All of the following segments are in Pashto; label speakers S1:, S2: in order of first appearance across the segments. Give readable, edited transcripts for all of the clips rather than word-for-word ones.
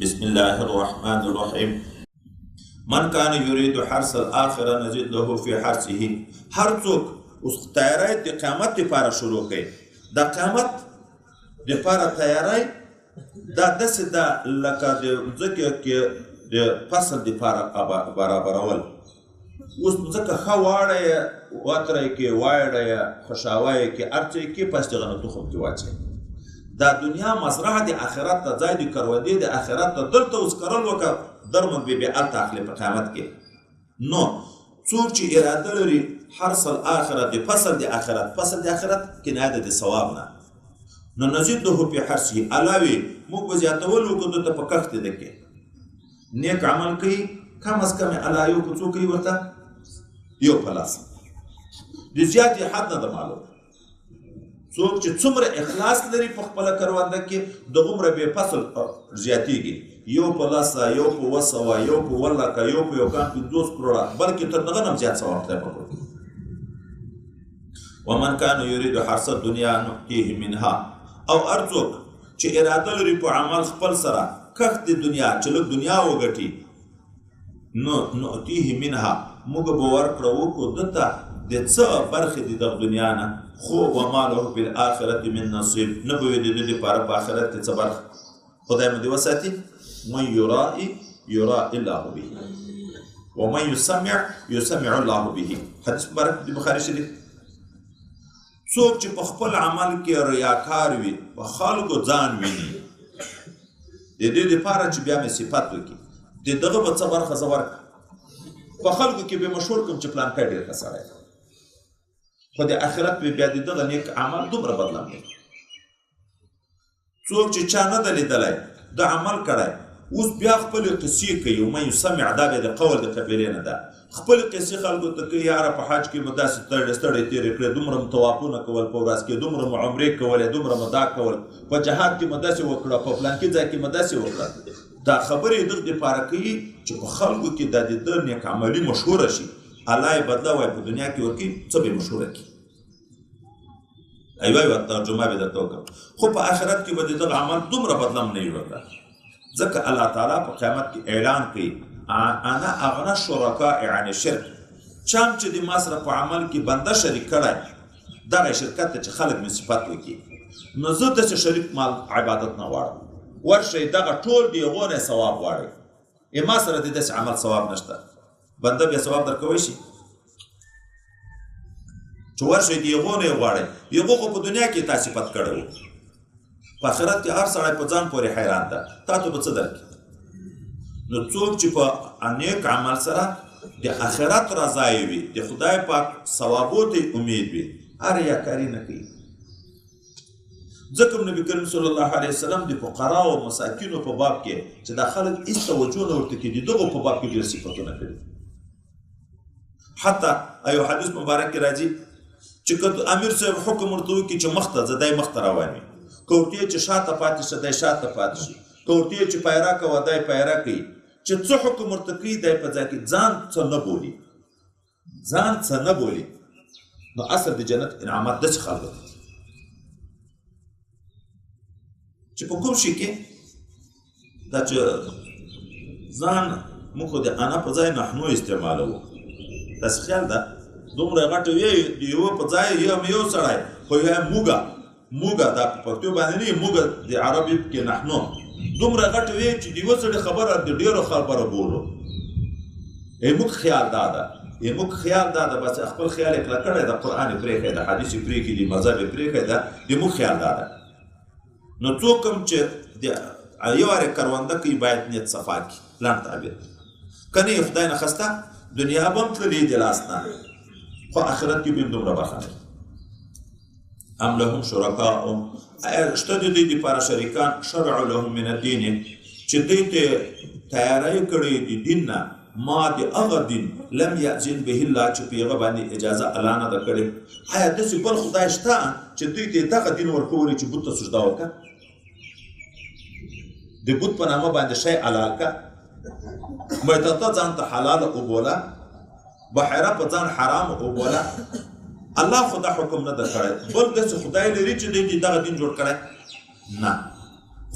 S1: بسم الله الرحمن الرحیم. من کان یرید حرث الاخره نزید له فی حرثه. هر څوک اوس تیاری د قیامت لپاره شروع کوي. د قیامت لپاره تیاری دا داسې ده لکه د ځمکې کې د فصل لپاره برابرول. اوس ځکه ښه واړه یې وتری کې، واړه یې خوشاوه یې کې، هر څه یې کې، پس دغه نه تخم کې واچوي. دا دنیا مزرعه د آخرت ته ځای د کروندې د آخرت ته دلته اوس کرل وکړه درمند بې هلته اخلي په قیامت کې. نو څوک چې اراده لري حرث الاخره د فصل د آخرت، فصل د آخرت کنایه ده د ثواب نه، نو نزید له فی حرثه، علاوه موږ به زیاتول وکړو دته په کښت ده کې نیک عمل کوي، کم از کم الله یو په څو کوي ورته یو په لاس د زیاتې حد نه ده معلوم. څوک چې څومره اخلاص لري په خپله کرونده کې دغومره بې فصل زیاتېږي، یو په لسه، یو په 200، یو په 100، یو په 50 کروړه، بلکې تر دغه نه هم زیات ثواب خدای پاک ورکوي. ومن کان یرید حرث الدنیا نؤتیه منها، او هر څوک چې اراده لري په عمل خپل سره کښت د دنیا چې لږ دنیا وګټي، نو نؤتیه منها موږ به ورکړو وکړو دته د څه برخې دي دغه دنیا نه، خو وما له بالآخرة من نصیب، نه به وي د ده دپاره په آخرت کې څه برخه. خدای مو دې وساتي. من یرائي یرائي الله به ومن یسمع یسمع الله به. حدیث مبارک د بخاري شریف. څوک چې په خپل عمل کې ریاکار وي، په خلکو ځان ویني، د دې دپاره چې بیا مې صفت وکړي د دغه به څه برخه زه ورکړم، په خلکو کې به مشهور کړم چې پلانکی ډېر ښه سړی دی، خو د آخرت به بیا د دغه نیک عمل دومره بدلم دی. څوک چې چا نه ده لیدلی د عمل کړی، اوس بیا خپلې قصې کوي. ومن یسمع دا بیا د قول د قبیلې نه ده، خپلې قصې خلکو ته کوي. یاره په حج کې مو داسې ستړی تېرې کړې، دومره مو طوافونه کول په ورځ کې، دومره مو عمرې کولې، دومره مو دا کول، په جهاد کې مو داسې وکړه، په فلانکي ځای کې مو داسې وکړه. دا خبرې دغه دپاره کوي چې په خلکو کې دا د ده نیک عملي مشهوره شي، الله یې بدله وایي په دنیا کې ورکړي، څه به یې مشهوره کړي. یوه ترجمه به درته وکړم. خو په آخرت کې به د دغه عمل دومره بدلم نه وي ورته، ځکه الله تعالی په قیامت کې اعلان کوي انا اغنى الشرکاء عن الشرک. چا چې د ما سره په عمل کې بنده شریک کړی، دغه شرکت ته چې خلک مې صفت وکړي، نو زه داسې شریک مال عبادت نه غواړم. ورشئ دغه ټول د هغو نه ثواب غواړئ، ما سره د داسې عمل ثواب نشته. بنده بیا ثواب درکوی شي چې ورشئ د هغو نه یې غواړئ. هغو خو په دنیا کې تا صفت کړی و، په آخرت کې هر سړی په ځان پورې حیران ده تا ته به څه درکړي. نو څوک چې په نیک عمل سره د آخرت رضا یې وي، د خدای پاک ثوابو ته امید وي، هر ریاکاري نه کوي. ځکه نبي کریم صلی الله علیه وسلم د فقراو او مساکینو په باب کې چې دا خلک هېڅ توجه نه ورته کوي، د دغو په باب کې ډېر صفتونه کوي. حتی یو حدیث مبارک کې راځي چې که امیر صاحب حکم ورته وکړي چې مخته ځه، دی مخته روان وي، که ورته یې چې شاته پاتې شه، دی شاته پاتې شي، که ورته یې چې پیره کوه، دی پیره کوي. چې څه حکم ورته کوي دی په ځای کې ځان څه نه بولي، ځان څه نه بولي. نو اصل د جنت انعامات داسې خلکو ته چې په کوم شي کې دا چې ځان موږ خو د انا په ځای نحنو استعمالوو، داسې خیال ده دومره غټه وی د یوه په ځای یو سړی، خو یا موږه دا په پښتو باندې نه، موږه د عربي کې نحنو دومره غټه وی چې د یوه سړي خبره د ډېرو خبره بولو. موږ خیال دا ده، موږ خیال دا ده، بس خپل خیال یې کله کړی ده، قرآن یې پرېښی ده، حدیث یې پرېښي دي، مذهب یې پرېښی ده، موږ خیال دا ده. نو څوک هم چې یو وارې کرونده کوي باید نیت صفا کړي، پلان تعبیر که نه یې خدای نه خسته دنیا به هم تللي د لاس نه، خو آخرت کې به هم دومره برخه نه. ام لهم شرکاء، شته د دوی دپاره شریکان، شرعوا لهم من الدین، چې دوی ته تیاری کړی د دین نه، ما د هغه دین لم یأذن به الله چې په هغه باندې اجازه الله نه ده کړې. آیا داسې بل خدای شته چې دوی ته دغه دین ورکولی چې بت ته سجده وکړه، د بت په نامه باندې شی حلال کړه، میتته ځان ته حلاله وبوله، بحیره په ځان حرام وبوله. الله خدا حکم نه ده کړی، بل داسې خدای لري چې دوی دغه دین جوړ کړی نه.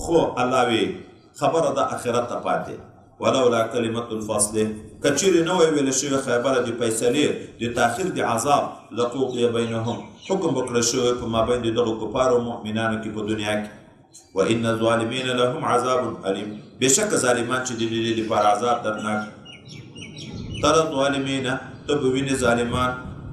S1: خو الله وی خبره د آخرت ته پاتې ولولا کلمة الفصل کچیرې نه وی ویل شوې خبره د فیصلې د تاخیر د عذاب لقضي بینهم حکم وکړل شوی په مابین د دغو کفارو او مؤمنانو کې په دنیا کې وان الظالمین لهم عذاب الیم بېشکه ظالمان چې د دې لپاره عذاب دردناک تر الظالمین ته به وینې ظالمان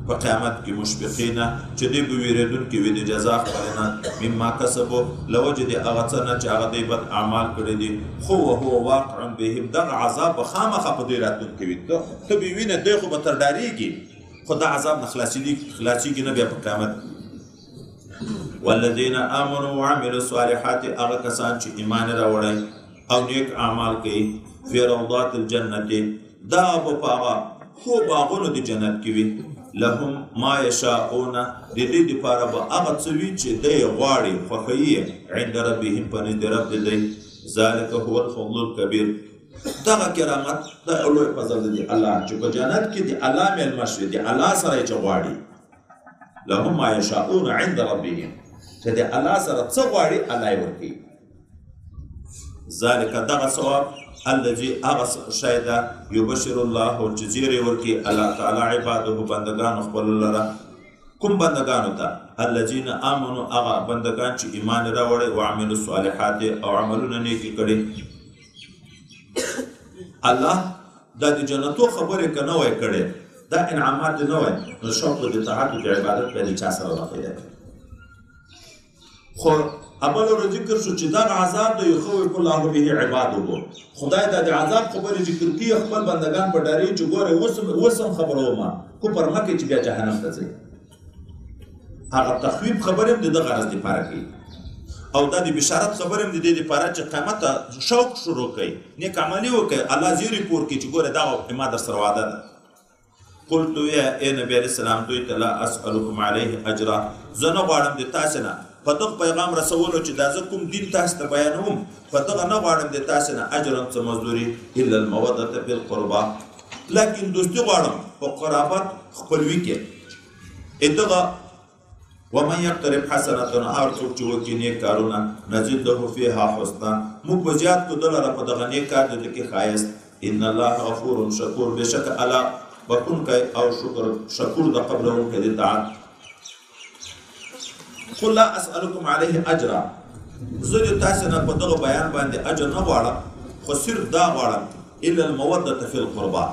S1: په قیامت کې مشفقین چې دوی به ویرېدونکي وي د جزا خپل نه مما کسبو له وجې د هغه څه نه چې هغه دوی بد اعمال کړي دي خو وهو واقع بهم دغه عذاب به خامخا په دوی راتلونکی وي ته به وینې دوی خو به تر ډارېږي خو دا عذاب نه خلاصېږي نه بیا په قیامت والذین آمنوا وعملوا الصالحات هغه کسان چې ایمان راوړی او نیک اعمال کوي فی روضات الجنة دا به په هغه خو باغونو د جنت کې وي لهم ما یشاءون د دې دپاره به هغه څه وي چې دی غواړي خوښوي عند ربهم په نزد رب د دی ذلک هو الفضل الکبیر دغه کرامت دا لوی فضل دی الله چې په جنت کې د الله میلمه شوي د الله سره یې چې غواړي لهم ما یشاءون عند ربهم چې د الله سره څه غواړي الله یې ورکوي ذلک دغه ثواب الذي اغس شاید یبشر الله چې زیری ورکي الله تعالی عباده بندگان خپل لره کوم بندگانو ته الذين امنوا اغا بندگان چې ایمان راوړي او عملوا الصالحات او عملونه نیکی کړي الله د جنتو خبره کنه وای کړي دا انعامات نه وای نو شوق د طاعت او عبادت په چا سره راځي خو اول ذکر شو چې دا عذاب د يخوف الله به عباده خدای دا د عذاب خبره ذکر کی خپل بندگان په ډاری چې ګوره وسم خبرو ما کو پر مکه چې بیا جهنم ته ځي هغه تخویب خبره د غرض لپاره کوي او دا د بشارت خبره د دې لپاره چې قیامت شوق شروع کوي نیک عملی وکړي الله زیری پور کې چې ګوره دا ما در سره وعده ده قلت يا نبي عليه السلام دوی ته لا اسالكم عليه اجرا زنه غواړم د تاسو نه په دغه پیغام رسولو چې دا زه کوم دین تاسو ته بیانوم په دغه نه غواړم د تاسو نه اجر څه مزدوري الا الموده فی القربى لکن دوستي غواړم په قرابت خپلوي کې ادغه ومن يقترب حسنه هر څوک چې وکړي نیک کارونه نزيد له فيها حسنا موږ به زیات کو دلته په دغه نیک کار د کې خایست ان الله غفور شکور بشک الله بكون کوي او شکور د قبلهم کې د طاعت قل لا اسالكم عليه اجرا زه د تاسو نه په دغه بیان باندې اجر نه غواړم خو صرف دا غواړم الا الموده فی القربى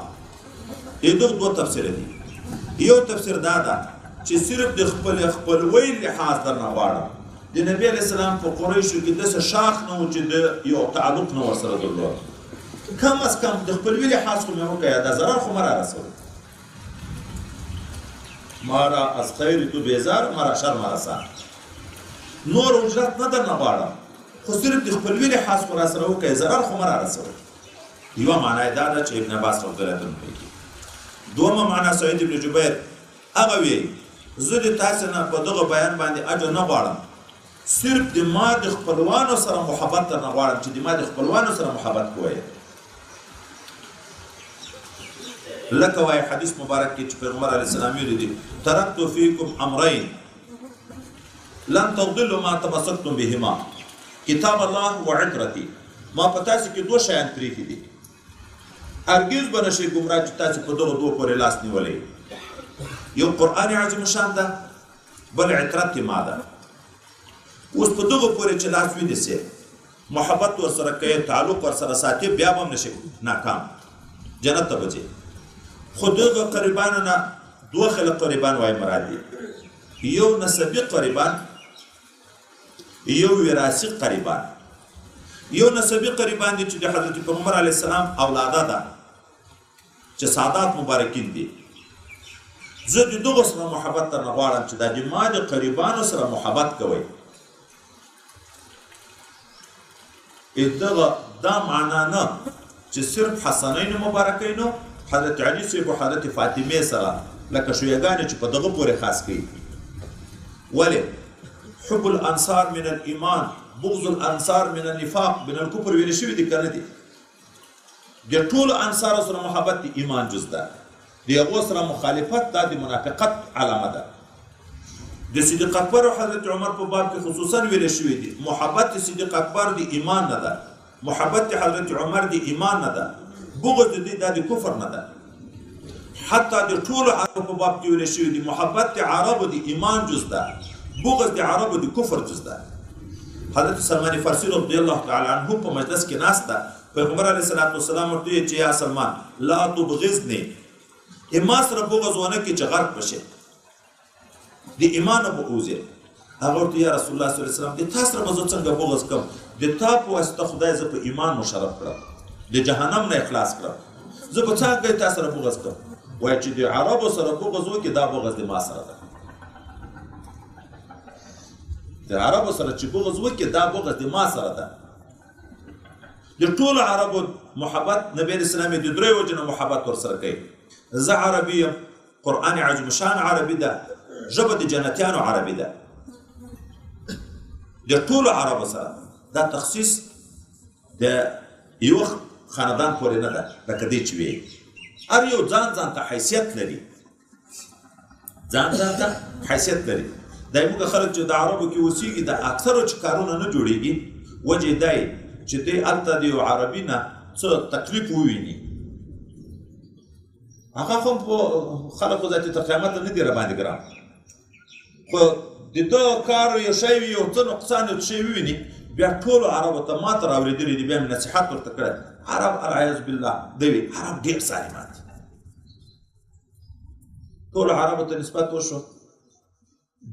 S1: دغه دوه تفسیر دي یو تفسیر دا ده چې صرف د خپلوۍ لحاظ درنه غواړم د نبی علیه السلام په قریشو کې داسې شاخ نه و چې د یو تعلق نه ورسره درلود کم از کم د خپلوۍ لحاظ خو مې وکړه دا ضرر خو مه رارسوي ما را از خیر تو بیزار ما را شر ما رسا نور اجرت نه درنه غواړم خو صرف د خپلوۍ لحاظ خو راسره وکړئ ضرر خو مه رارسوئ یوه معنا یې دا ده چې ابن عباس رضی الله عنه کوي دومه معنا سعید ابن جبیر هغه وی زه د تاسو نه په دغه بیان باندې اجر نه غواړم صرف د ما د خپلوانو سره محبت درنه غواړم چې د ما د خپلوانو سره محبت کوئ لکه وای حدیث مبارک کې چې پیغمبر علیه السلام ویلي دي ترکت فیکم امرین لن تضلوا ما تمسکتم بهما کتاب الله وعترتی ما په تاسو کې دوه شیان پریښي دي هرګز به نشئ ګمراه چې تاسو په دغه دوه پورې لاس نیولی یو قرآن عظیم شان ده بل عترت ما ده اوس په دغه پورې چې لاس ونیسئ محبت ورسره کوئ تعلق ورسره ساتئ بیا به هم نشئ ناکام جنت ته به ځئ خو دغه قریبانو نه دوه خلک قریبان وای مراد دي یو نسبي قریبان یو وراثي قریبان یو نسبي قریبان دي چې د حضرت پیغمبر علیه السلام اولاده ده چې سادات مبارکین دي زه د دغو سره محبت درنه غواړم چې دا د ما د قریبانو سره محبت کوئ دغه دا معنا نه چې صرف حسنین مبارکینو حضرت علی صاحب و حضرت فاطمه سره لکه شویګانې چې په دغه پورې خاص کوي ولې حب الانصار من الايمان بغض الانصار من النفاق من الكفر ویل شوي دي که نه دي د ټولو انصارو سره محبت د ایمان جز ده د هغو سره مخالفت دا د منافقت علامه ده د صدیق اکبر او حضرت عمر په باب کې خصوصا ویل شوي دي محبت د صدیق اکبر د ایمان نه ده محبت حضرت عمر د ایمان نه ده، بغض د دې دا د کفر نه ده. حتی د ټولو عربو په باب کې ویل شوي دي محبت د عربو د ایمان جز ده، بغض د عربو د کفر جز ده. حضرت سلمان فارسی رضی الله تعالی عنه په مجلس کې ناست ده، پیغمبر علیه الصلاة والسلام ورته ویل چې یا سلمان لا تبغضني، ما سره بغض ونه کړې چې غرق بشې، د ایمان نه به ووځې. هغه ورته یا رسول الله صلی الله علیه وسلم د تا سره به زه څنګه بغض کړم، د تا په واسطه خدای زه په ایمان مشرف کړم، د جهنم نه اخلاص کړم، زه به څنګه تا سره بغض کړم؟ وایي چې د عربو سره بغض وکړي دا بغض د ما سره ده، د عربو سره چې بغض وکړي دا بغض د ما سره ده. د ټولو عربو محبت نبی علیه السلام د درې وجې نه محبت ورسره کوي. زه عربي یم، قرآن عجم شان عربي ده، ژبه د جنتیانو عربي ده. د ټولو عربو سره دا تخصیص د یو خاندان پورې نه ده، لکه دې چې وایي هر یو ځان ځان ته حیثیت لري، ځان ځان ته حیثیت لري. دا موږ خلک چې د عربو کې اوسېږي د اکثرو چې کارونه نه جوړېږي وجه یې دا چې دی هلته د یو عربي نه څه تکلیف وویني، هغه خو خلکو ذاتي تر قیامته نه دي راباندې ګران، خو د ده کار یو شی وي، یو څه نقصان یو شی وویني، بیا ټولو عربو ته ما ته راورېدلي دي، بیا مې نصیحت ورته کړی. عرب العیاذ بالله دوی عرب ډېر ظالمان دي. ټولو عربو ته نسبت وشو،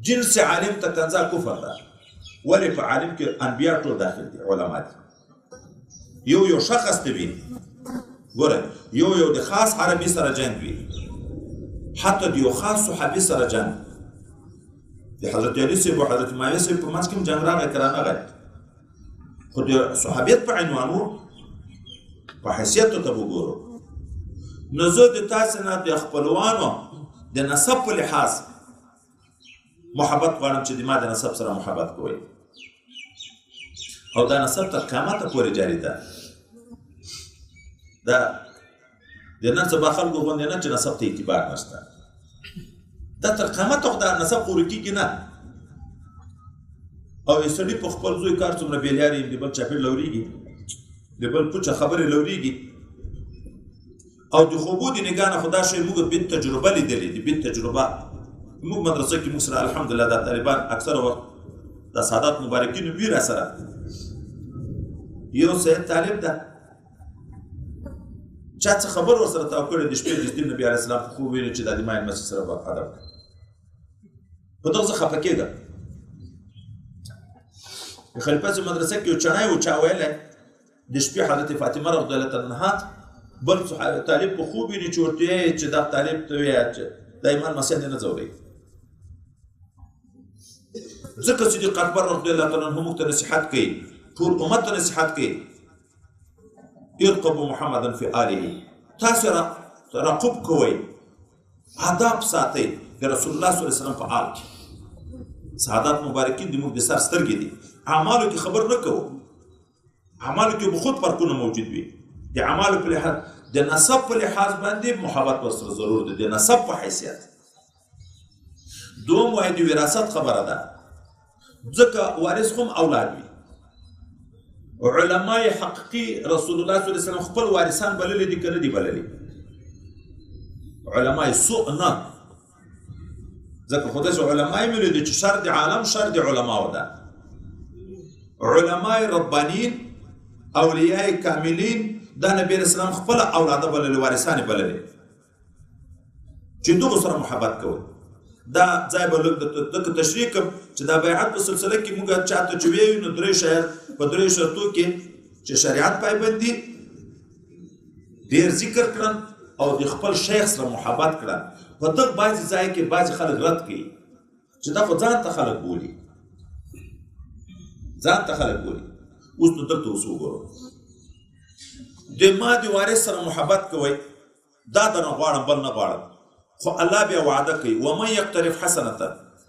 S1: جنس عالم ته کنځا کفر ده، ولې په عالم کې انبیا ټول داخل دي، علما دي. یو شخص ته وي ګوره، یو د خاص عربي سره جنګ وي، حتی د یو خاص صحابي سره جنګ، د حضرت علي صاحب او حضرت معاویه صاحب په منځ کې هم جنګ راغی که رانغی، خو د صحابیت په عنوان و، په حیثیت ته وګورو. نو زه د تاسې نه د خپلوانو د نسب په لحاظ محبت غواړم چې د ما د نسب سره محبت کوئ، او دا نسب تر قیامته پورې جاري ده. دا د نن سبا خلکو غوندې نه چې نسب ته اعتبار نشته، دا تر قیامته خو دا نسب خوري کېږي نه. او یو سړي په خپل زوی کار څومره بېلیارې د بل چاپېر لورېږي، د بل پوچه خبرې لورېږي، او د خوبو د نګاه نه خو دا شی موږ بې تجربه لیدلې دي، بې تجربه. موږ مدرسه کې موږ سره الحمدلله دا طالبان اکثره وخت د سادات مبارکینو وي را سره. یو سید طالب ده، چا څه خبر ورسره تاو کړی د شپې د نبي علیه السلام په خوب ویلي چې دا د ما مسجد سره به ادب کوي. په دغه زه خفه کېږم. د خلیفه صاحب مدرسه کې یو چڼی و، چا ویلی د شپې حضرت فاطمه رضی الله عنها بل طالب په خوب ویني چې ورته یې چې دا طالب ته وایه چې دا ایمان مسیح دې نه ځوروي. ځکه صدیق اکبر رضی الله عنه موږ ته نصیحت کوي، ټول امت ته نصیحت کوي، ارقبوا محمدا فی آله، تاسو رقب کوئ، آداب ساتئ د رسول الله صلی الله علیه وسلم په آل کې. سعادت مبارکین د موږ د سر سترګې دي، اعمالو کې خبر نه کوو، اعمالو کې به خود فرقونه موجود وي. د اعمالو په لحاظ د نسب په لحاظ باندې محبت ورسره ضرور دی، د نسب په حیثیت. دوم وایي د وراثت خبره ده، ځکه وارث هم اولاد وي. علماء حقیقي رسول الله صلی الله علیه وسلم خپل وارثان بللي دي که نه دي بللي؟ علماء سوء نه، ځکه خو داسې علما یې ویلي دي چې شر د عالم شر د علماو ده. علماء ربانیین، اولیاء کاملین، دا نبی علیه السلام خپل اولاده بللي، وارثان یې بللي چې دغو سره محبت کوئ. دا ځای به لږ دغه تشریح کړم چې دا بیعت په سلسله کې موږ چاته چې ویو نو په درې شرطو کې چې شریعت پایبند دي، ډېر ذکر کړن او د خپل شیخ سره محبت کړن. په دغه بعضې ځای کې بعضې خلک رد کوي چې دا خو ځان ته خلک بولي، ځان ته خلک بولي. اوس نو دلته اوس وګورو، د ما د وارث سره محبت کوئ، دا د نه غواړم بل نه غواړم، خو الله بیا وعده کوي ومن یقترف حسنة،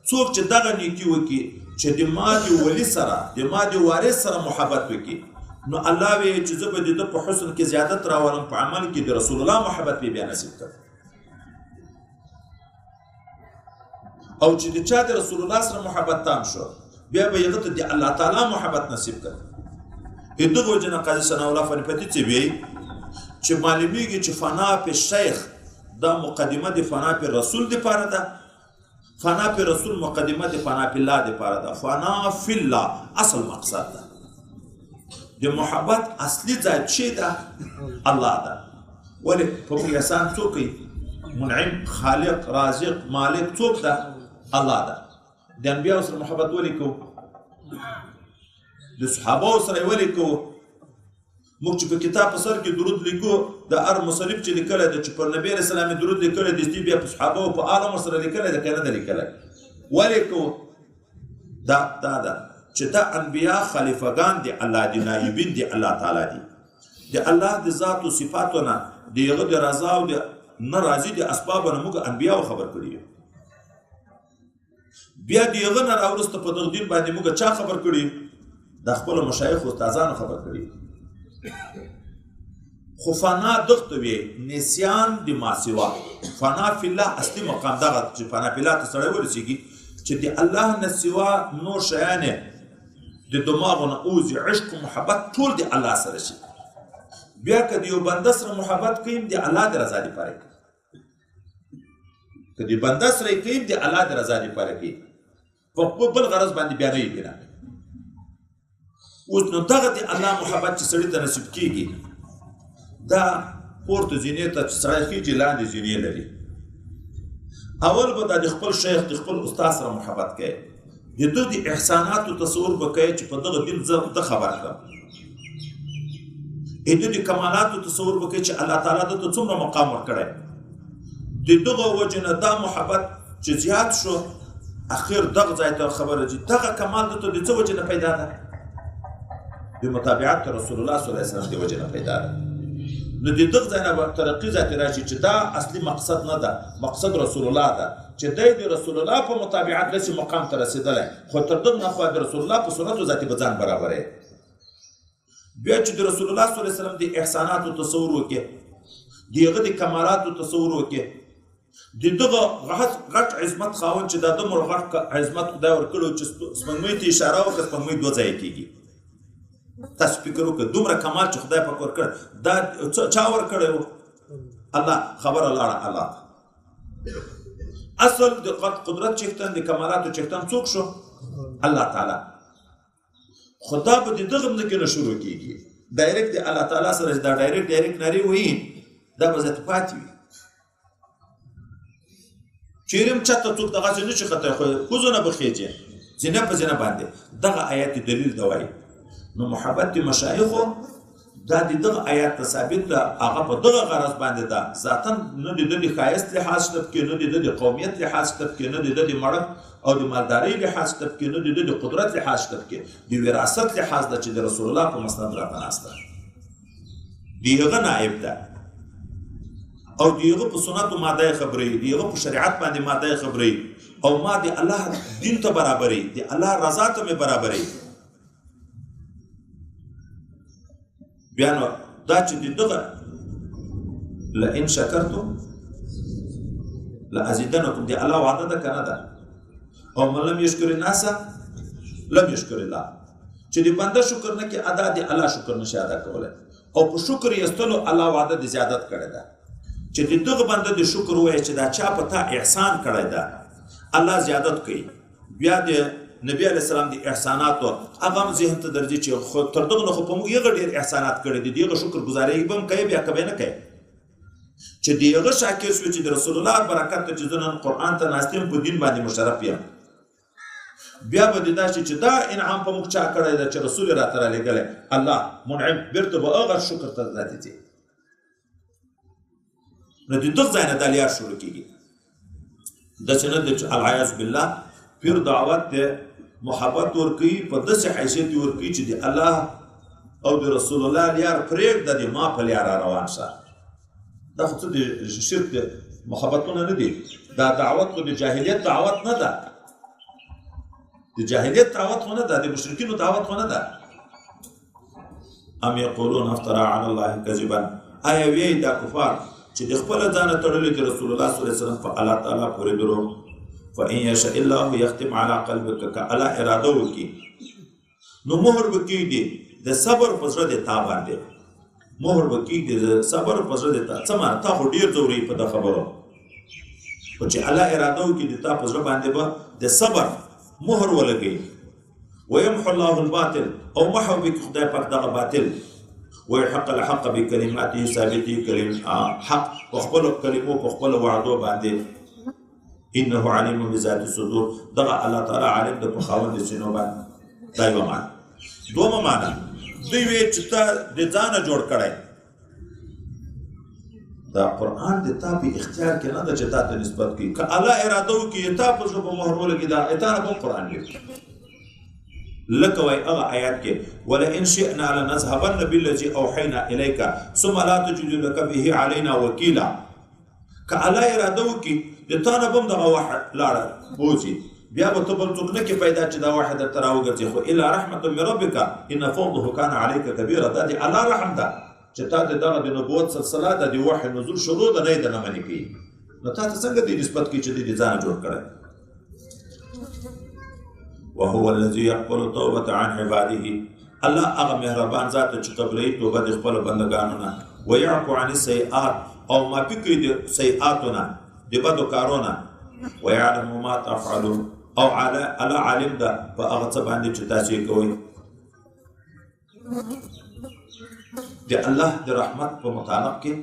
S1: څوک چې دغه نیکي وکړي چې د ما د ولي سره د ما د وارث سره محبت وکړي، نو الله وایي چې زه به د ده په حسن کې زیادت راولم، په عمل کې د رسول الله محبت به بیا نصیب کړم. او چې د چا د رسول الله سره محبت تام شو، بیا به هغه ته د الله تعالی محبت نصیب کړ. د دغه وجې نه قاضي ثناء الله فنیپتي څه وایي چې معلومیږي چې فنا په شیخ دا مقدمه د فنا په رسول دپاره ده، فنا په رسول مقدمه د فنا په الله دپاره ده. فنا فی الله اصل مقصد ده. د محبت اصلي ځای چې ده الله ده. ولې په موږ احسان څوک کوي؟ منعم، خالق، رازق، مالک څوک ده؟ الله ده. د انبیاء سره محبت ولې کوو؟ د صحابه سره ولې کوو؟ موږ چې په کتاب په سر کې درود لیکو د هر مصنف چې لیکلی ده چې پر نبي علیه السلام یې درود لیکلی دی بیا په صحابه او په عالم سره لیکلی ده که نه ده لیکلی؟ ولې کوو؟ دا ده چې دا انبیا خلیفګان دي الله دي، نایبین دي الله تعالی دي. د الله د ذات او صفاتو نه د هغه د رضا او د نه راضي د اسبابو نه موږ انبیاو خبر کړي یو. بیا د هغه نه راوروسته په دغه دین باندې موږ چا خبر کړي؟ د خپلو مشایخ استادانو خبر کړي. خو فنا دغته وی نسیان د ماسوا. فنا فی الله اصلي مقام دغه چې فنا فی الله ته سړی ورسېږي چې د الله نه سوا نور شیان د دماغو نه اوځي، عشق و محبت ټول د الله سره شي. بیا که د یو بنده سره محبت کویم د الله د رضا دپاره کوي، که د بنده سره یې کویم د الله د رضا دپاره کوي، په بل غرض باندې بیا نه یې بنا. اوس نو دغه د الله محبت چې سړي ته نصیب کېږي دا پورته زینې ته چې سړی خېجي لاندې زینې لري. اول به دا د خپل شیخ د خپل استاد سره محبت کوي، د ده د احساناتو تصور به کوي چې په دغه دین زه ده خبر کړم، د ده د کمالاتو تصور به کوي چې الله تعالی ده ته څومره مقام ورکړی. د دغه وجې نه دا محبت چې زیات شو اخر دغه ځای ته خبره چې دغه کمال ده ته د څه وجې نه پیدا ده؟ د متابعت رسول الله صلی الله علیه وسلم د وجې نه پیدا ده. نو د دغه ځای نه به ترقي ذاتي راشي چې دا اصلي مقصد نه ده، مقصد رسول الله ده چې دی د رسول الله په متابعت داسې مقام ته رسېدلی، خو تر دغه نه خوا د رسول الله په سنتو ذاتي به ځان برابروي. بیا چې د رسول الله صلی الله علیه وسلم د احساناتو تصور وکړي، د هغه د کمالاتو تصور وکړي، د دغه غټ عظمت خاوند چې دا دومره غټ عظمت خدای ورکړی چې سپوږمۍ ته اشاره وکړه سپوږمۍ دوه ځایه کېږي. تاسو فکر وکړئ دومره کمال چې خدای پاک ورکړی دا چا ورکړی و؟ الله. خبره لاړه الله. اصل د قدرت چښتن د کمالاتو چښتن څوک شو؟ الله تعالی. خو دا به د دغه مځکې نه شروع کېږي، ډایرکټ د الله تعالی سره دا ډایرکټ نارې وایي دا به ذاتي پاتې وي. چیرې هم چاته څوک دغسې نه شي خطی، خو کوزو نه به خېجي زینه په زینه باندې. دغه آیات دلیل ده وایي. نو محبت د مشایخو دا د دغه آیات ته ثابت ده، هغه په دغه غرض باندې ده. ذاتا نه د ده د ښایست لحاظ شته پکې، نه د ده د قومیت لحاظ شته پکې، نه د ده د مړښت او د مالدارۍ لحاظ شته پکې، نه د ده د قدرت لحاظ شته پکې. د وراثت لحاظ ده چې د رسول الله په مسند راته ناسته، د هغه نائب ده او د هغه په سنتو ماده یې خبروي، د هغه په شریعت باندې ماده یې خبروي، او ما د الله دین ته برابروي، د الله رضا ته مې برابروي. بیا نو دا چې د دغه لئن شکرتم لازیدنکم د الله وعده ده که نه ده؟ او من لم یشکر الناس لم یشکر الله. چې د بنده شکر نه کې ادا د الله شکر نشي ادا کولی، او په شکر ایستلو الله وعده د زیادت کړی ده چې د دغه بنده د شکر ووایي چې دا چا په تا احسان کړی ده الله زیادت کوي. بیا د نبی علیه السلام د احساناتو هغه هم ذهن ته درځي چې خو تر دغه نه خو په موږ هغه ډېر احسانات کړي دي، د هغه شکر ګزاري به هم کوي، بیا که به نه کوي. چې د هغه شاکر شوي چې د رسول الله برکت ته چې زه نن قرآن ته ناست یم، په دین باندې مشرف یم، بیا به د دا شي چې دا انعام په موږ چا کړی ده چې رسول یې راته رالیږلی الله منعم، بیرته به هغه شکر ته ذاتي ځي. نو د دغه ځای نه دا لیار شروع کېږي. داسې نه ده چې العیاذ بالله پیر دعوت دی محبت ورکوي، په داسې حیثیت یې ورکوي چې د الله او د رسول الله لیار پرېږده، د ما په لیار روان شه. دا خو څه د شرک د محبتونه نه دي، دا دعوت خو د جاهلیت دعوت نه ده، د جاهلیت دعوت خو نه ده، د مشرکینو دعوت خو نه ده. ام یقولون افترا علی الله کذبا، آیا وایي دا کفار چې د خپله ځانه تړلي د رسول الله صلی الله علیه وسلم په الله تعالی پورې دروغ. فإن يشاء الله يختم على قلبك، که الله اراده وکړي نو مهر به کېږدي د صبر په زړه د تا باندې مهر به کېږدي د صبر په زړه د تا څه معنی تا خو ډېر ځوري په د خبرو خو چې الله اراده وکړي د تا په زړه باندې به د صبر مهر ولګوي ويمحو الله الباطل او محو بك خدای پاک دغه باطل ويحق الحق بكلماته ثابتي كلمه حق وخپل کلمو په خپل وعدو باندې انه عليم بذات الصدور دغه الله تعالی عالم د خاوند سينو باندې دا یو معنی دومره معنی دوی وی چې ته د ځانه جوړ کړای دا قرآن د تا په اختیار کې نه ده چې تا ته نسبت کوي که الله اراده وکړي تا په زړه په مهر ولګي دا تا نه به قرآن وي لکه وایي هغه آیات کې ولئن شئنا لنذهبن بالذي اوحینا الیک ثم لا تجد لك به علینا وکیلا که الله اراده وکړي د تا نه به هم دغه وحی لاړه بوځي بیا به ته بل څوک نه کې پیدا چې دا وحی درته راوګرځي خو الا رحمة من ربک ان فضله کان علیک کبیرا دا د الله رحم ده چې تا د دغه د نبوت سلسله د وحی نزول شروع ده نه د نه منې کوي نو تا ته څنګه دې نسبت کوي چې دې ځان جوړ کړی وهو الذي يقبل التوبة عن عباده الله هغه مهربان ذات چې قبلوي توبه د خپلو بندګانو نه ويعفو عن السيئات او معافي کوي د سیئاتو نه د بدو کارونه ويعلم ما تفعلون او الله عالم ده په هغه څه باندې چې تاسو یې کوئ د الله د رحمت په متعلق کې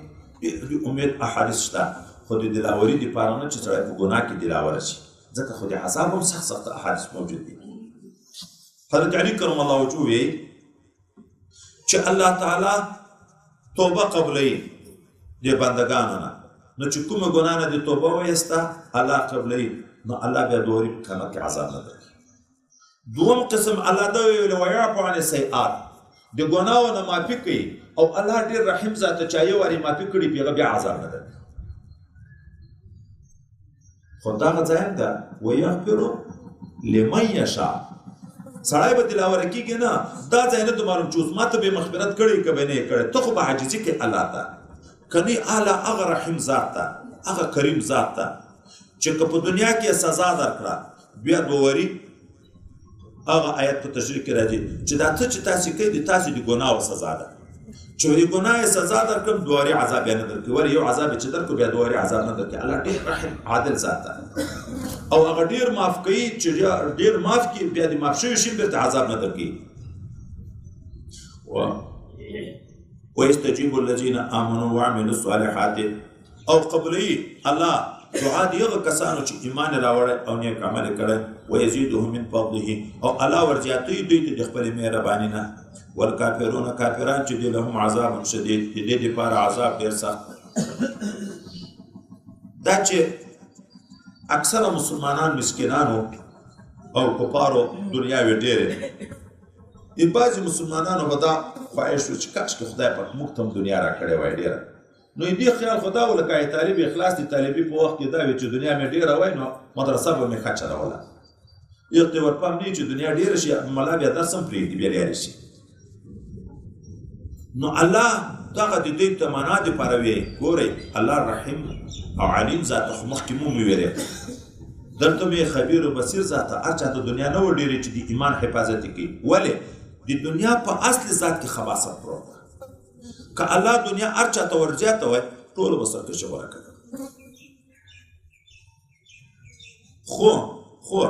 S1: د امید احادیث شته خو د دلاوري دپاره نه چې سړی په ګناه کې دلاوره شي ځکه خو د عذاب هم سخت سخت احادیث موجود دي حضرت علی کرم الله وجهه وی چې الله تعالی توبه قبلوي د بندګانو نه نو چې کومه ګناه نه د توبه وایسته الله قبلوي نو الله بیا دوري په قیامت کې عذاب نه درکوي دوم قسم الله دا ویل ويعفو عن السیئات د ګناهو نه معافي کوي او الله ډېر رحیم ذات چا یو وارې معافي کړي بیا عذاب نه درکوي خو دغه ځای هم ده ویغفرو لمن یشاء سړی به دلاوره کېږي نه دا ځای نه ته معلوم چې اوس ما ته به مغفرت کړی که به نه یې کړی ته خو به عاجزي کې الله ته که نه اعلی هغه رحیم ذات ته هغه کریم ذات ته چې که په دنیا کې سزا درکړه بیا به وري هغه آیت په تشریح کې راځي چې دا څه چې تاسې کوئ د تاسې د ګناهو سزا ده چې د ګناه سزا درکړم دواري عذاب بیا نه درکړي ولې یو عذاب چې درکړو بیا دواري عذاب نه درکړي الله ډېر رحیم عادل ذات ده او هغه ډېر معاف کوي چې ډېر معاف کړي بیا د معاف شوي شي بیرته عذاب نه درکړي ويستجيب الذين آمنوا وعملوا الصالحات او قبلوي الله دعا د هغه کسانو چې ایمان راوړی او نیک عمل کړی ویزیدهم من فضله او الله ورزیاتوي دوی ته د خپلې مهربانۍ نه والکافرون کافران چې دی لهم عذاب شدید د دې دپاره عذاب ډېر سخت دا چې اکثره مسلمانان مسکینانو او کفارو دنیاوې ډېرې د بعضې مسلمانانو به دا خواهش و چې کاش که خدای پاک موږ ته هم دنیا راکړې وای ډېره نو دې خیال خو دا و لکه طالب اخلاص د طالبي په وخت کې دا وي چې دنیا مې ډېره وای نو مدرسه به مې ښه چلوله یو ته ورپام نه چې دنیا ډېره شي ملا بیا درس هم پرېږدي بیا لرې شي نو الله دغه د دوی تمنا دپاره وی ګورئ الله رحیم او علیم ذاته خو مخکې مو مې ویلې دلته مې خبیر و بصیر ذاته هر چا ته دنیا نه و ډېرې چې د ایمان حفاظت یې کوي ولې د دنیا په اصل ذات کې خباثت پروت ده که الله دنیا هر چا ته ورزیاته وای ټولو به سرکشي ورکړه خو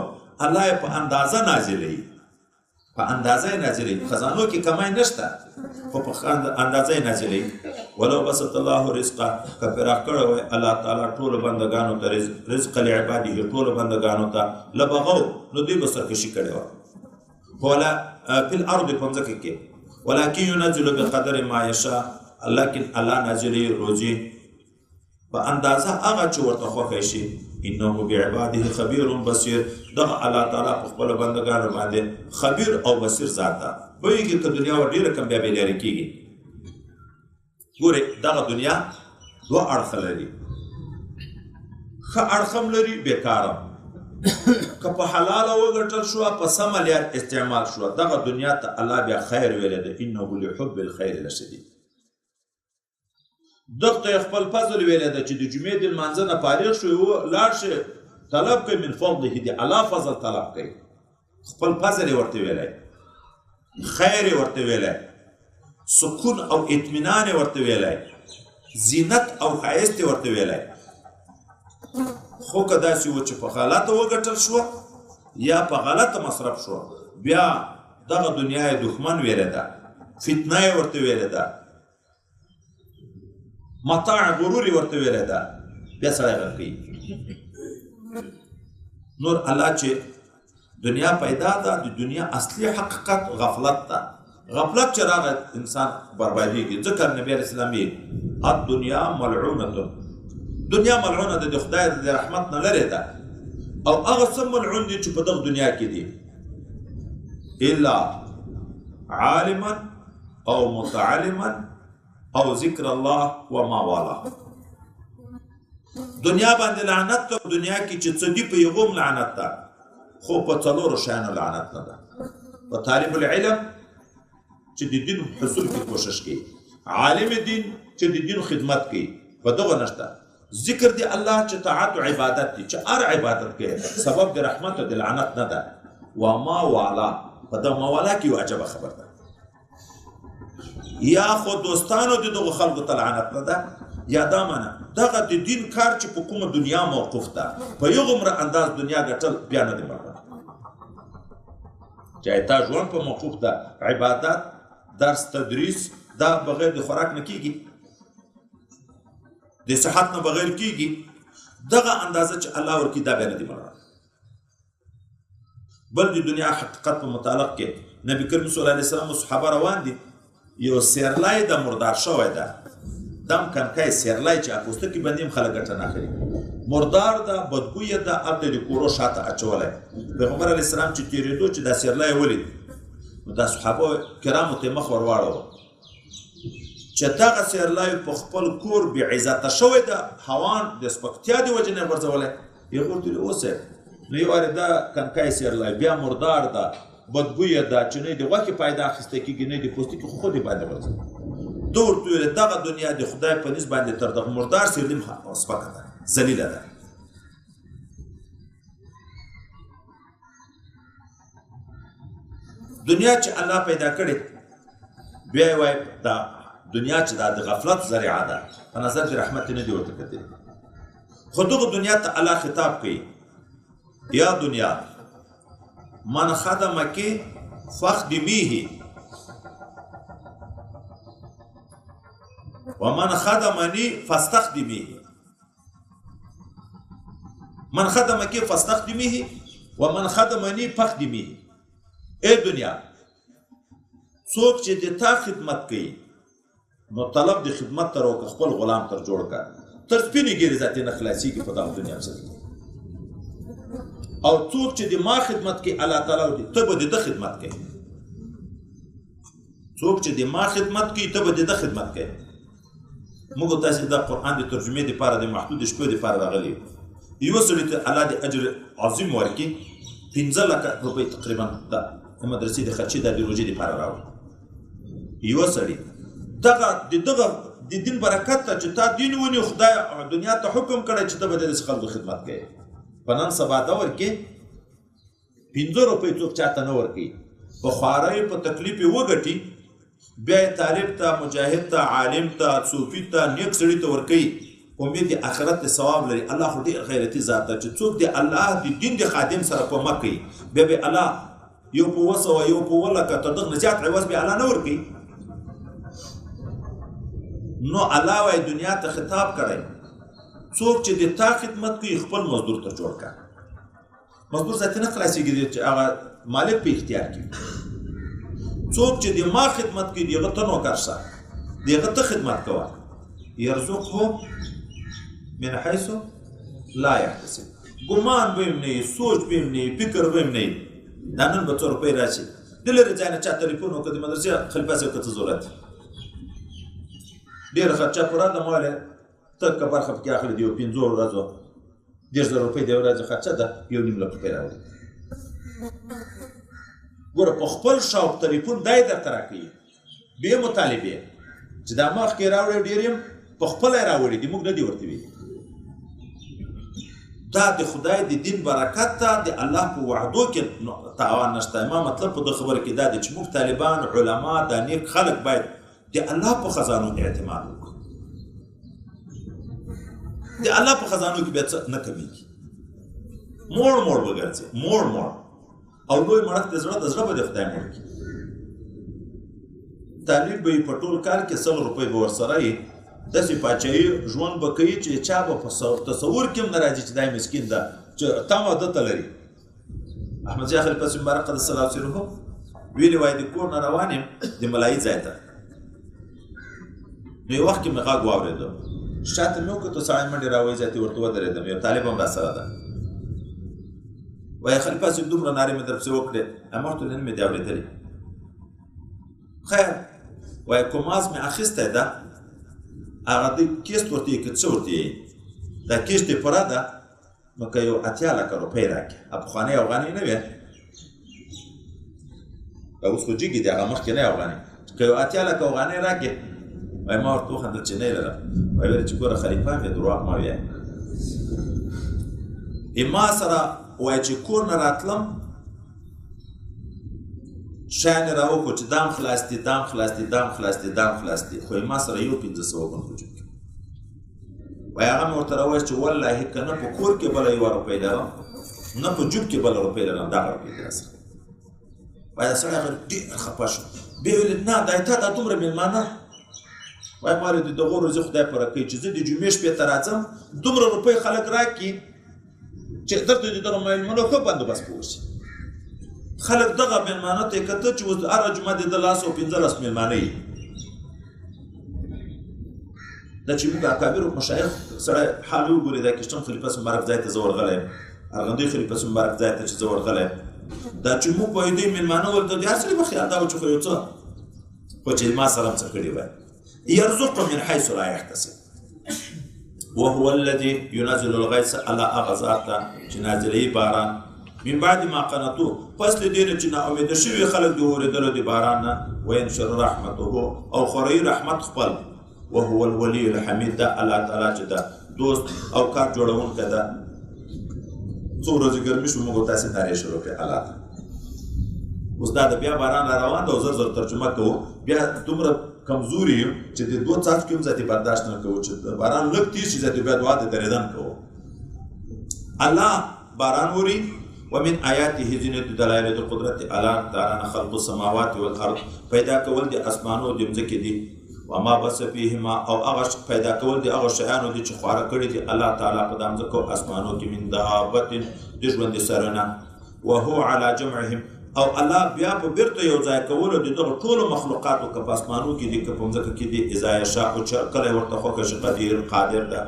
S1: الله یې په اندازه نازلوي په اندازه یې نازلوي خزانو کې کمای نشته خو په اندازه یې نازلوي ولو بسط الله رزقه که پراخ کړی وای الله تعالی ټولو بندګانو ته رزق لعباده ټولو بندګانو ته لبغو نو دوی به سرکشي کړې وه خو فی الارض په مځکه کې ولکن ينزل بقدر ما یشاء لیکن الله نازلوي روزي په اندازه هغه چې ورته خوښی شي انه بعباده خبیر بصیر دغه الله تعالی په خپلو بندګانو باندې خبیر او بصیر ذات ده پوهېږي که دنیا ور ډېره کم بیا بې لرې کېږي ګورئ دغه دنیا دوه اړخه لري ښه اړخ هم لري بېکاره که په حلاله وګټل شوه په سمه لار استعمال شوه دغه دنیا ته الله بیا خیر ویلی ده انه لحب الخیر لشدید دغه خپل فضل ویلی ده چې د جمعې د لمانځه نه فارغ شوی لاړ شي طلب کوي من فضله د الله فضل طلب کوي خپل فضل یې ورته ویلی خیر یې ورته ویلی، سکون او اطمینان یې ورته ویلی، زینت او ښایست یې ورته ویلی. خو که داسې و چې په غلطه وګټل شوه یا په غلطه مصرف شوه، بیا دغه دنیا یې دښمن ویلې ده، فتنه یې ورته ویلې ده، متاع غرور یې ورته ویلې ده، بیا سړی غر کوي. نور الله چې دنیا پیدا ده، د دنیا اصلي حقیقت غفلت ده. غفلت چې راغی انسان بربادېږي. ځکه نبي علیه السلام یې الدنیا ملعونه، دنیا ملعونه ده، د خدای د رحمت نه لرې ده، او هغه څه ملعون دي چې په دغه دنیا کې دي، الا عالما او متعلما او ذکر الله وما والاه. دنیا باندې لعنت ته، دنیا کې چې څه دي په یو هم لعنت ده، خو په څلورو شیانو لعنت نه ده. په طالب العلم چې د دین حصول کې کوشش کوي، عالم دین چې د دین خدمت کوي، په دغه نشته. ذکر دی الله چې طاعت او عبادت دي، چې هر عبادت کې سبب د رحمت او د لعنت نه ده. وما والا، په دغه ما والا کې یو عجبه خبر ده، یا خو دوستانو د دغه خلکو ته لعنت نه ده، یا دا معنی دغه د دین کار چې په کومه دنیا موقوف ده، په یو عمره انداز دنیا ګټل بیا نه دی برابر. چې تا ژوند په موقوف ده، عبادت، درس، تدریس، دا بغیر د خوراک نه کیږي، د صحت نه بغیر کیږي. دغه اندازه چې الله ورکړي دا بیا نه دی برابر. بل د دنیا حقیقت په متعلق کې نبی کریم صلی الله علیه وسلم او صحابه روان دي، یو سیرلای د مردار شوی ده، دم کنکای سیرلای چې پوستکي باندې هم خلک ګټه نه اخلي، مردار ده، بدبویه ده، هلته د کورو شاته اچولی. پیغمبر علیه السلام چې تېرېدو چې دا سیرلای ولید، نو دا صحابه کرامو ته مخ ور واړوه چې دغه سیرلای په خپل کور بې عزته شوی ده، هوان د سپکتیا د وجې نه یې غورځولی. یې ورته ویل اوسه نو یو وارې دا کنکای سیرلای بیا مردار ده، بدبویه ده، چې نه د غوښې پیدا اخیسته کېږي، نه د پوستکي خو خود یې باندې غورځوي. ده ورته ویل دغه دنیا د خدای په نسبت باندې تر دغه مردار سیرلي سپکه ده، ذلیله ده. دنیا چې الله پیدا کړې، بیا یې وایي دا دنیا چې دا د غفلت ذریعه ده، په نظر د رحمت نه دي ورته کتلي. خو دغه دنیا ته الله خطاب کوي، یا دنیا من خدمک فخدمیه ومن خدمنی فاستخدمیه. من خدمک فاستخدمیه ومن خدمنی فخدمیه. ای دنیا، څوک چې د تا خدمت کوي، نو طلب د خدمت تر وکړه، خپل غلام تر جوړ کړه، تر سپینې ګیرې ذاتې نه خلاصېږي په دغه دنیا پسې. او څوک چې د ما خدمت کوي، الله تعالی وایي ته به د ده خدمت کوي. څوک چې د ما خدمت کوي، ته به د ده خدمت کوي. موږ تاسې د قرآن د ترجمې دپاره د محدود شپو دپاره راغلي یو. یوه سړي ته الله د اجر عظیم ورکړي، 15 لکه روپۍ تقریبا د مدرسې د خرچې د روژې دپاره راوړي. یوه سړي دغه د دین برکت ته چې تا دین ونیو، خدای دنیا ته حکم کړی چې ته به د داسې خلکو خدمت کوې. په نن سبا دور کې 15 روپۍ څوک چاته نه ورکوي، په خوارۍ په تکلیف یې وګټي، بیا یې طالب ته، مجاهد ته، عالم ته، صوفي ته، نیک سړي ته ورکوي، امید د آخرت د ثواب لري. الله خو ډېر غیرتي ذات ده چې څوک د الله د دین د خادم سره کومک کوي، بیا به الله یو په 100 یو په 1 لکه تر دغه نه زیات عوض بیا الله نه ورکوي. نو الله وایي دنیا ته خطاب کړی، څوک چې د تا خدمت کوي، خپل مزدور ته جوړ کړه. مزدور ذاتې نه خلاصېږي چې هغه مالک په اختیار کې. څوک چې د ما خدمت کوي، د هغه ته نوکر شه، د هغه ته خدمت کوه. یرزقه من حیث لا یحتسب. ګمان به هم نه وي، سوچ به هم نه وي، فکر به هم نه وي. دا نن به 100 روپۍ راشي، د لرې ځای نه چا تلیفون وکړه، د مدرسې خلیفه صاحب ته څه ضرورت دی، ډېره خرچه پوره ده، ما ویلې ته که برخه پکې اخلي، د یو 15 ورځو 10,000 روپۍ د یوې ورځې خرچه ده، 1.5 لک روپۍ راوړي. ګوره په خپل شوق تلیفون دا یې درته راکوي، بې مطالبې چې دا مخکې راوړی، ډېر یم په خپله یې راوړي دي، موږ نه دي ورته ویلي. دا د خدای د دین برکت ته د الله په وعدو کې تاوان نشته. ما مطلب په دې خبره کې دا دی چې موږ طالبان علما دا نیک خلک باید د الله په خزانو اعتماد وکړو. د الله په خزانو کې بیا څه نه کمیږي. موړ به ګرځي، موړ او لوی مړک د زړه به د خدای موړ کړي. طالب به یې په ټول کال کې 100 روپۍ به ورسره وي، داسې پاچاهي ژوند به کوي چې چا به په تصور کې هم نه راځي چې دا مسکین ده چې تمه دته لري. احمدزی خلیفه مبارک قدس الله سره ویلي وایي د کور نه روان یم د ملایي ځای ته، نو یو وخت کې مې غږ واورېده، شاته مې وکتل سړی منډې راوایي ځای ته ورته ودرېدم، یو طالب هم راسره ده. وایي خلیفه صاحب دومره نارې مې درپسې وکړې، ما ورته نن مې دې اورېدلې. خیر وایي کوماز مې اخیستی ده، هغه د کیسټ ورته یې که څه ورته یې دا کیسټ یې پوره ده، نو که یو 80 لکه روپۍ راکړې، پخوانۍ افغانۍ نه وې، اوس خو جګې دي، هغه مخکې افغانۍ، که یو 80 لکه افغانۍ راکړې. وایي ما ورته وخندل چې نه یې لرم. وایي ویل چې ګوره خلیفه مې دروغ مه وایه. ما سره وایي چې کور نه راتلم شیان یې راوکړو چې دام خلاص دي، دام خلاص دي، دام خلاص دي، دام خلاص دي، خو ما سره یو 500 ګون په جوب کې. وایي هغه مې ورته راوایي چې والله که نه په کور کې بله 1 روپۍ لرم، نه په جوب کې بله روپۍ لرم، دغه روپۍ دي راسره. وایي دا سړی هغه ډېر خفه شو. بیا یې ویل نه دا تا دا دومره مېلمانه. وایي ما ویل د دغو روزي خدای پوره کوي چې زه د جمعې شپې ته راځم، دومره روپۍ خلک راکړي چې درته د دغه مېلمنو ښه بندوبست به وشي. خلک دغه مېلمانه ته یې کتل چې اوس هره جمعه د ده 15 مېلمانه یي. دا چې موږ اکابرو مشایخ سره حال وګورې، دا کشتن خلیفه مبارک ځای ته زه ورغلی یم، ارغندی خلیفه مبارک ځای ته چې زه ورغلی یم، دا چې موږ په دوی مېلمانه ورته د هر سړي په خیال دا و چې خو یو څه خو چې ما سره هم څه کړي وای. یرزق من حیث لا یحتسب وهو الذي ينزل الغیث الله هغه ذات ته چې نازلوي باران من بعد ما قنطو پس له دې نه چې ناامیده شوي خلک د اورېدلو د باران نه، وینشر رحمته او خوروي رحمت خپل، وهو الولي الحمید ده الله تعالی چې ده دوست او کار جوړونکی ده. څو ورځې ګرمي شو موږ تاسې نارې شروع کړې الله ته. اوس دا د بیا باران را روان ده او زر زر ترجمه کوو، بیا دومره کمزوري یو چې د 2 څاڅکي هم ذاتي برداشت نه کوو، چې باران لږ تېز شي ذاتي بیا دعا د درېدن کوو. الله باران وري. ومن آیاته ځینې د دلایلو د قدرت الله تعالی خلق السماوات والارض پیدا کول د اسمانو د مځکې دي، وما بث فیهما او هغه پیدا کول د هغه شیانو دي چې خواره کړي دي الله تعالی په دې مځکو اسمانو کې من دابت د ژوند سرونه، وهو على جمعهم او الله بیا په بیرته یو ځای کولو د دغه ټولو مخلوقاتو که په اسمانو کې دي که په مځکه کې دي اذا یشاء کله ورته خوښه شي قدیر قادر ده.